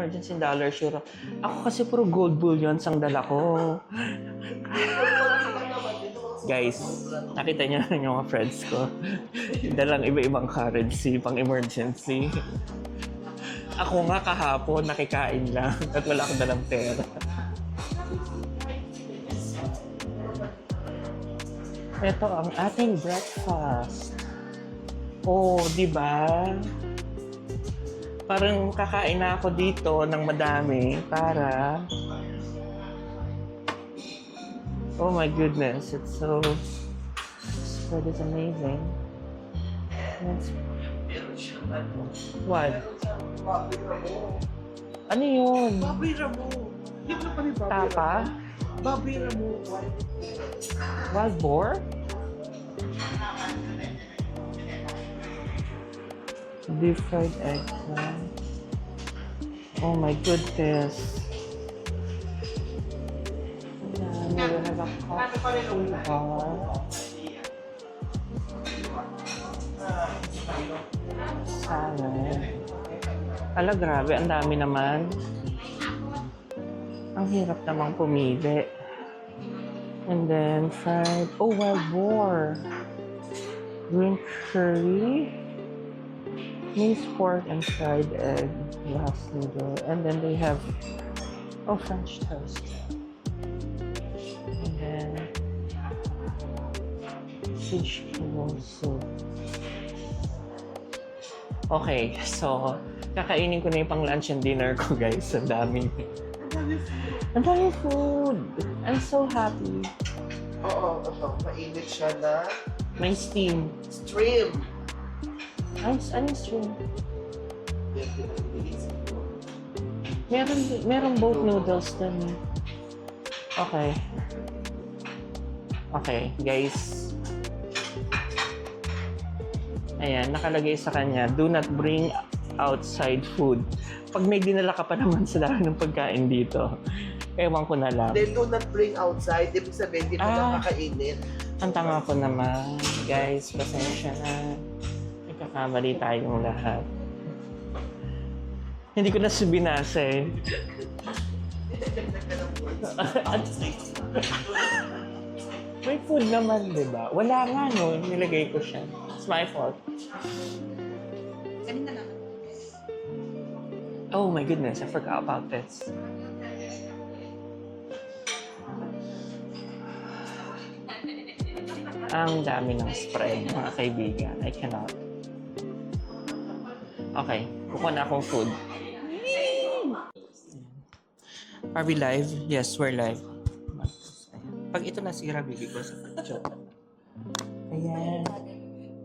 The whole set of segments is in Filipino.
emergency dollar, sure. Ako kasi puro gold bullions ang dala ko. Guys, nakita niyo na yung mga friends ko. Dalang iba-ibang currency, pang emergency. Ako nga kahapon, nakikain lang at wala akong dalang pera. Ito ang ating breakfast. Oh, di ba? Parang kakain na ako dito ng madami para... Oh my goodness, it's so... Food is amazing. Let's... What? Ano yun? Baboy Ramo. Hindi ko na pa rin Baboy Tapa? Ramo. Baboy Ramo. Wild boar? Deep fried eggplant. Oh my goodness. And we have a coffee bar. Salad. Ala, grabe. Ang dami naman. Ang hirap namang pumili. And then fried, oh, wild boar. Green curry. Minced pork and fried egg. Glass noodle. And then they have, oh, French toast. And then fish bowl soup. Okay, so kakainin ko na yung pang lunch and dinner ko, guys. Ang dami. Ang dami food. I'm so happy. Oo, ito. Mainit siya na May steam. stream. Nice, ano stream? Meron boat noodles dun. Okay. Okay, guys. Ayan, nakalagay sa kanya, do not bring outside food. Pag may dinala ka pa naman sa dami ng pagkain dito, ewan ko na lang. They do not bring outside. Ibig sabihin, hindi na kakainin. Ang tanga ko naman. Guys, pasensya na. Nagkakamali tayong lahat. Hindi ko na binasa eh. May food naman, di ba? Wala nga no, nilagay ko siya. It's my fault. Kanina lang. Oh my goodness, I forgot about this. Ang dami ng spread, mga kaibigan. I cannot. Okay, kukuha na akong food. Are we live? Yes, we're live. Pag ito nasira, bibig ko sa picture. Ayan.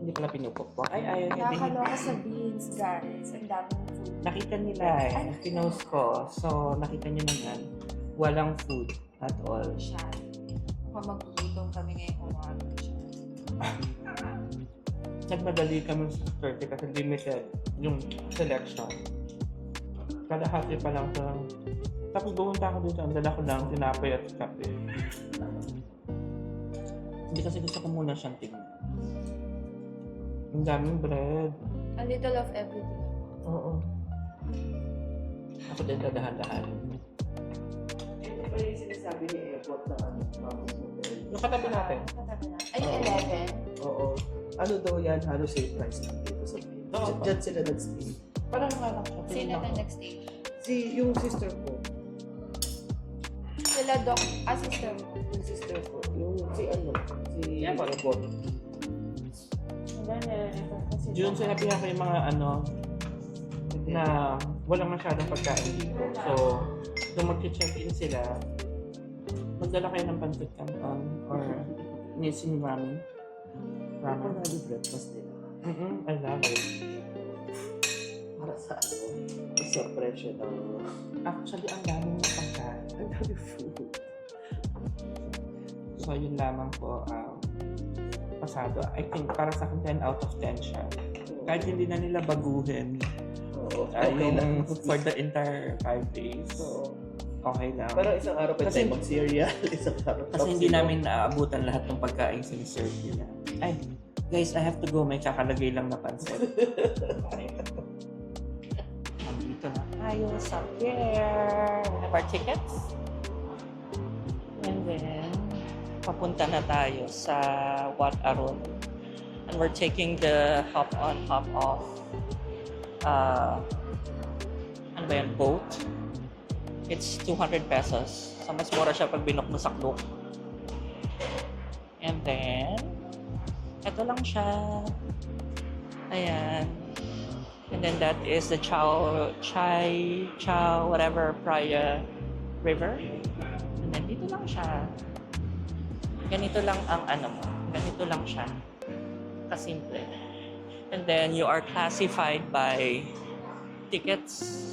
Hindi pala pinupok. Ay, ayaw niya din. Nakakaloka sa beans, guys. Ang daming food. Nakita nila eh. Pinost ko. So, nakita niyo naman. Walang food at all. Siya. Mukhang magugutom kami ngayong umaga. Nagmadali kami sa 30 kasi limited yung selection. Kalahati pa lang ito. Tapos pumunta ako dito, ang dala ko lang, tinapay at kape. Hindi kasi gusto ko muna siyang tingnan. Ang daming bread. A little of everything. Oo. Ako din dadahan-dahan. Ito pa yung sinasabi ni Airport na ano, Mama's Hotel. Yung katabi natin. Ay, yung 11? Oo. Ano daw yan, halos same price lang dito sa Oo. Diyan sila nag-stay. Parang nga lang siya. Sino na next stage? Yung sister ko. Sila Doc, sister mo. Yung sister ko. Si Airport. Airport. Yun, sinabi nga yung mga ano, na walang masyadong pagkain dito. So, kung mag-check-in sila, magdala kayo ng pancit canton or nisin ramen. Ako na yung breakfast nila. I love it. Para sa ano, sa presyo ng Actually, ang dami ng pagkain. ang dami food. So, yun lamang po, pasado. I think para sa akin 10 out of 10 siya. Kahit hindi na nila baguhin Oo. yung for the entire 5 days. Oo. Okay lang. Pero isang araw pa Kasi- tayo mag-cereal. Isang araw Kasi hindi namin naaabutan lahat ng pagkain siniserve nila. Ay, guys, I have to go. May kakalagay lang na pansit. Dito na. tayo sa pier. We have our tickets. And then, papunta na tayo sa Wat Arun. And we're taking the hop on, hop off ano ba yan, boat. It's 200 pesos. So, mas mura siya pag binok mo sa Klook. And then, ito lang siya. Ayan. And then that is the Chow, whatever, Praia River. And then dito lang siya. Ganito lang ang ano mo. Ganito lang siya. Kasimple. And then you are classified by tickets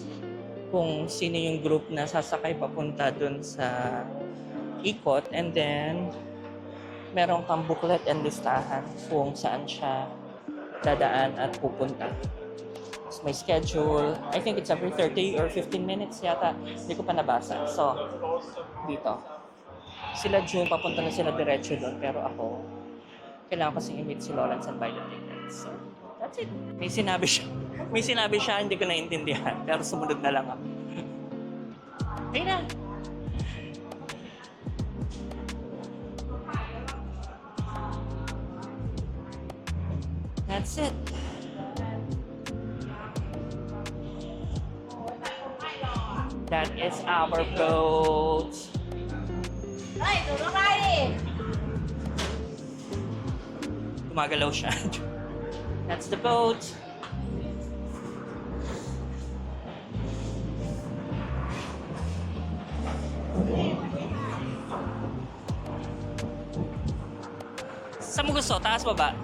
kung sino yung group na sasakay papunta dun sa ikot. And then meron kang booklet and listahan kung saan siya dadaan at pupunta. So, may schedule. I think it's every 30 or 15 minutes yata. Hindi ko pa nabasa. So, dito. Sila June, papunta na sila diretso doon. Pero ako, kailangan kasi i-meet si Lawrence and buy the tickets. So, that's it. May sinabi siya, hindi ko naintindihan. Pero sumunod na lang ako. Hey na! That's it. That is our boat. Ay, tulong kayo! Gumagalaw siya. That's the boat. Saan mo gusto? Taas baba?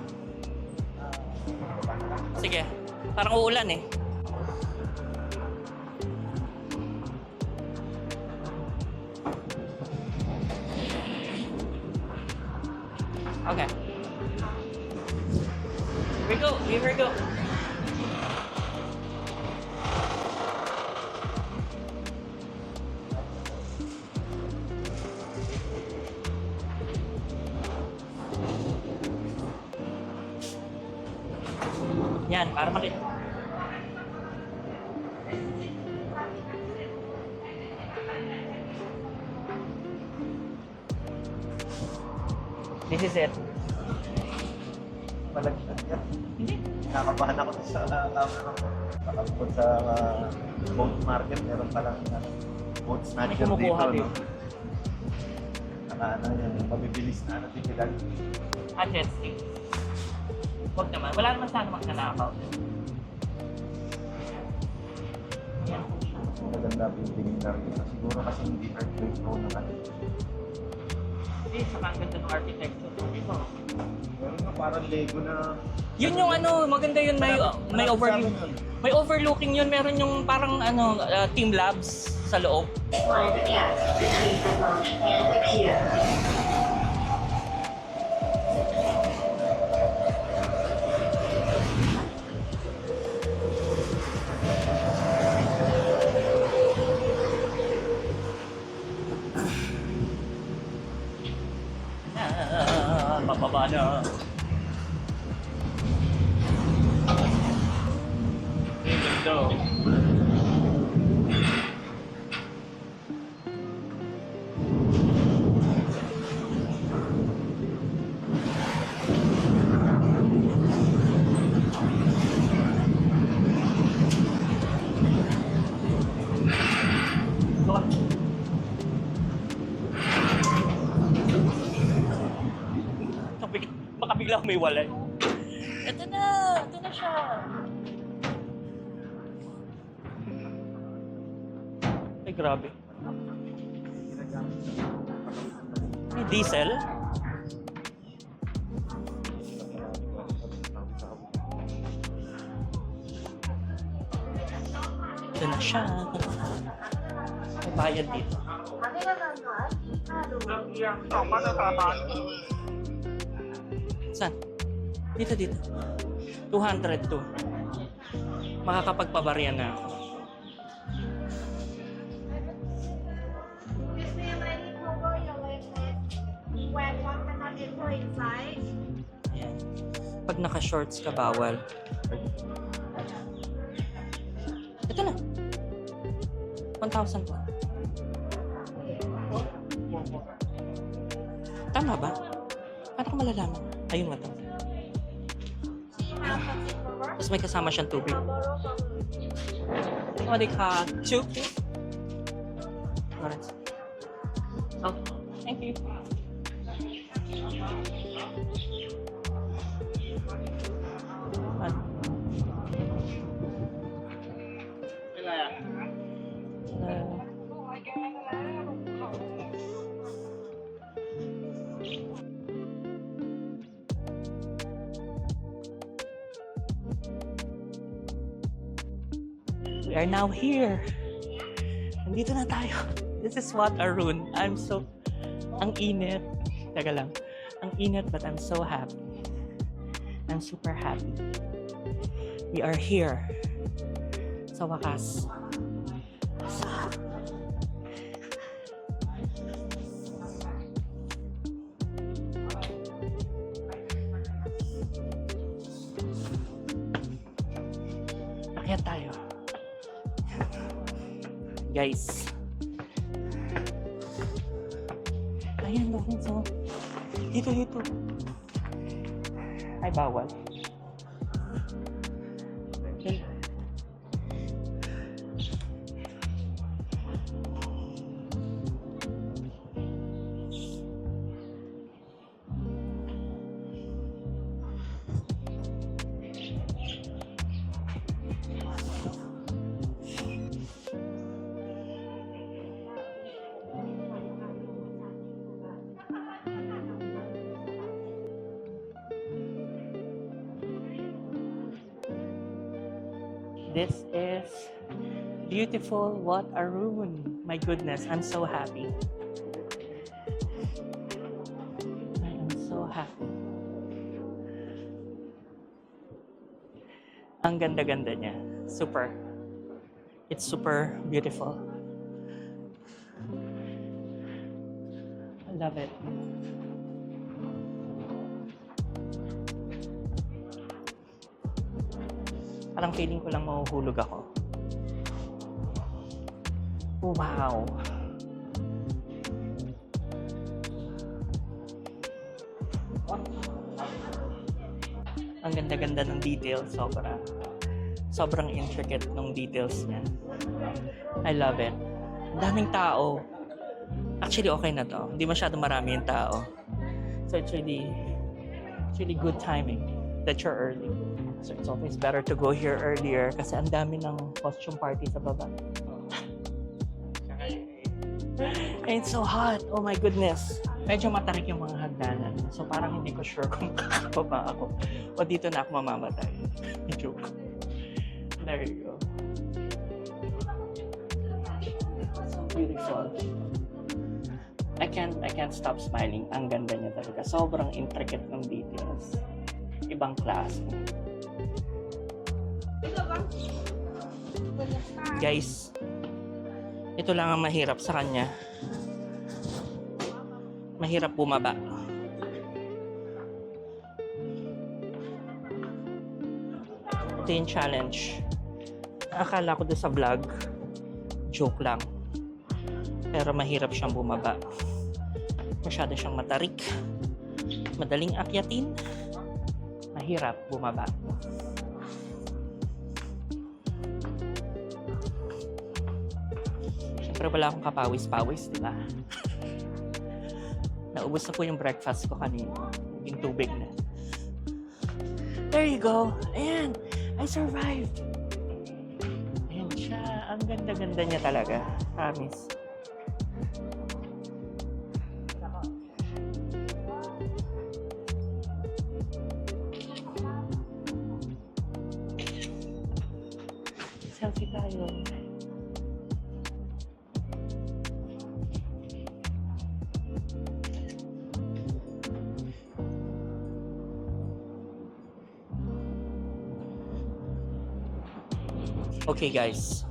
Sige. Parang uulan eh. Okay. Here we go. Yan, para makita. This is it. Malagyan yan. Hindi. Nakakabahan ako sa nakapagod sa boat market. Meron palang boat snatcher May kumukuha dito. dito. Ano yan, mabibilis na ano tipilan. Jet ski. Huwag naman. Wala naman sana magnanakaw. Yan po siya. Maganda building na rin. Siguro kasi hindi earthquake prone na ano. Hindi, saka ang ganda ng architecture. Ito. Meron nga parang Lego na... Yun yung ano, maganda yun. May overlook. May overlooking yun. Meron yung parang ano, team labs sa loob. Find the gap between the boat and the pier. Mababa na. Ito. Baka bigla may walay. Ito na siya. Ay, grabe. May diesel? Ito na siya. May bayad dito. Saan? Dito. 202. Makakapagpabarya na ako. Ayan. Pag naka-shorts ka, bawal. Ito na. 1,000 to. Tama ba? Paano ko malalaman? Ayun, 1,000. Tapos may kasama siyang tubig. What they call soup? Oh, thank you. We are now here. Nandito na tayo. This is what Arun. Ang init. Teka lang. Ang init, but I'm so happy. I'm super happy. We are here. Sa wakas. Akyat tayo. Guys. Ayan, bakit so? Dito. Ay, bawal. Okay. This is beautiful Wat Arun. My goodness, I'm so happy. I am so happy. Ang ganda-ganda niya. Super. It's super beautiful. I love it. Parang feeling ko lang mahuhulog ako. Oh, wow. Ang ganda-ganda ng details. Sobrang intricate ng details niya. I love it. Daming tao. Actually, okay na to. Hindi masyado marami yung tao. So it's really good timing that you're early. So it's always better to go here earlier kasi ang dami ng costume party sa baba. And it's so hot. Oh my goodness. Medyo matarik yung mga hagdanan. So parang hindi ko sure kung kakababa ako o dito na ako mamamatay. Joke. There you go. So beautiful. I can't stop smiling. Ang ganda niya talaga. Sobrang intricate ng details. Ibang klase. Guys, ito lang ang mahirap sa kanya. Mahirap bumaba. Ito yung challenge. Akala ko doon sa vlog, joke lang. Pero mahirap siyang bumaba. Masyado siyang matarik. Madaling akyatin. Mahirap bumaba. Siyempre wala akong kapawis-pawis, di ba? Naubos na po yung breakfast ko kanina. Yung tubig na. There you go. Ayan. I survived. Ayan siya. Ang ganda-ganda niya talaga. Promise. Selfie tayo. Okay guys.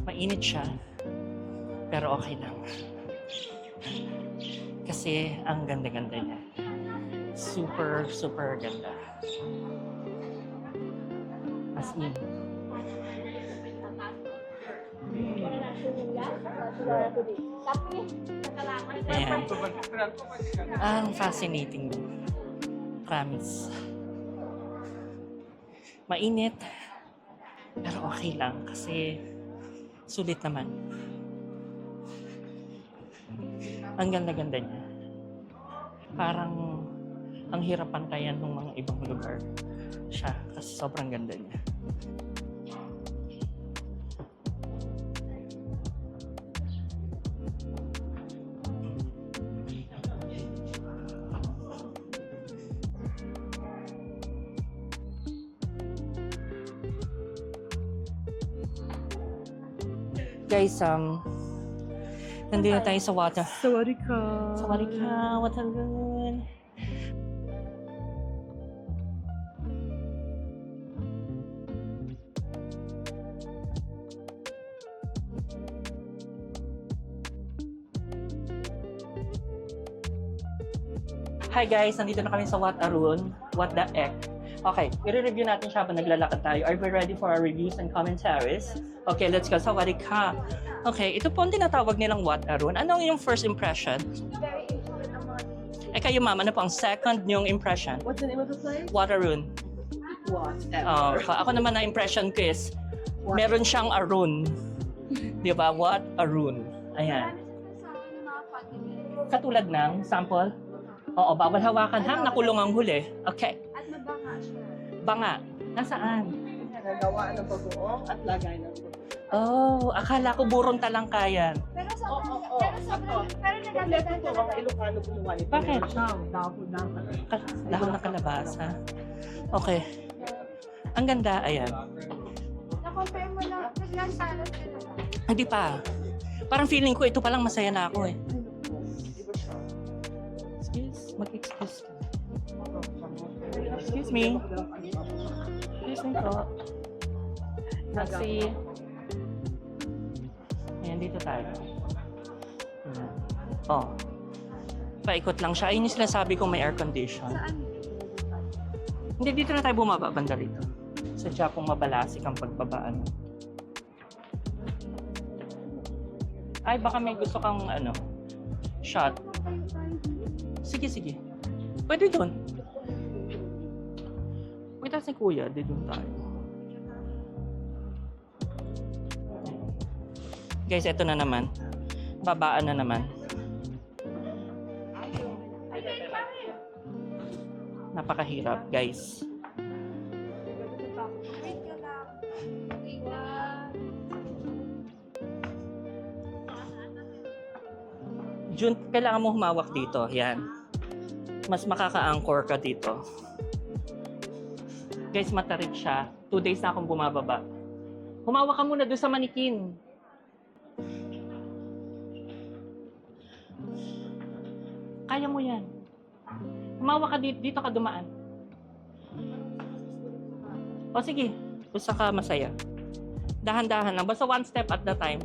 Mainit siya. Pero okay lang. Kasi ang ganda-ganda niya. Super, super ganda. As in. Ayan. Ang fascinating. Promise. Mainit. Pero okay lang kasi sulit naman. Ang ganda-ganda niya. Parang ang hirap pantayan ng mga ibang lugar siya kasi sobrang ganda niya. Guys, nandito tayo sa water. Sawadika. Sawadika, Waterloon. Hi guys, nandito na kami sa Wat Arun. What the heck? Okay, i-review natin siya habang naglalakad tayo. Are we ready for our reviews and commentaries? Okay, let's go. Sawadika. Okay, ito po ang tinatawag nilang Wat Arun. Ano yung first impression? Kayo ma'am, ano po ang second niyong impression? What's the name of the place? Wat Arun. What? Ako naman na impression ko is, meron siyang Arun. Di ba? Wat Arun. Ayan. Katulad ng sample? Oo, bawal hawakan ha, nakulong ang huli. Okay. At mabanga siya. Banga. Nasaan? Nagawa ng bagoong at lagay ng bagoong. Oh, akala ko burong talangkayan. Pero Oo, pero Kompleto ito, mga Ilocano gumawa nito. Bakit? Dahon ng Dahon ng kalabasa. Okay. Ang ganda, ayan. na-compare mo na, naglansalas ka na ba? Hindi pa. Parang feeling ko, ito palang masaya na ako eh. Mag-excuse ka. Excuse me. Excuse me po. Kasi, ayan, dito tayo. Ayan. Oh. Paikot lang siya. Ayun yung sinasabi kong may air condition. Saan? Hindi, dito na tayo bumaba banda rito. Sadya kong mabalasik ang pagbabaan. Ay, baka may gusto kang, shot. Sige, sige. Pwede doon. Wait, si Kuya. Di doon tayo. Guys, eto na naman. Babaan na naman. Napakahirap, guys. Wait ka lang. Jun, kailangan mo humawak dito. Yan. Mas makaka-anchor ka dito. Guys, matarik siya. 2 days na akong bumababa. Humawak ka muna doon sa manikin. Kaya mo yan. Humawak ka dito, dito ka dumaan. O sige, basta ka masaya. Dahan-dahan lang. Basta one step at the time.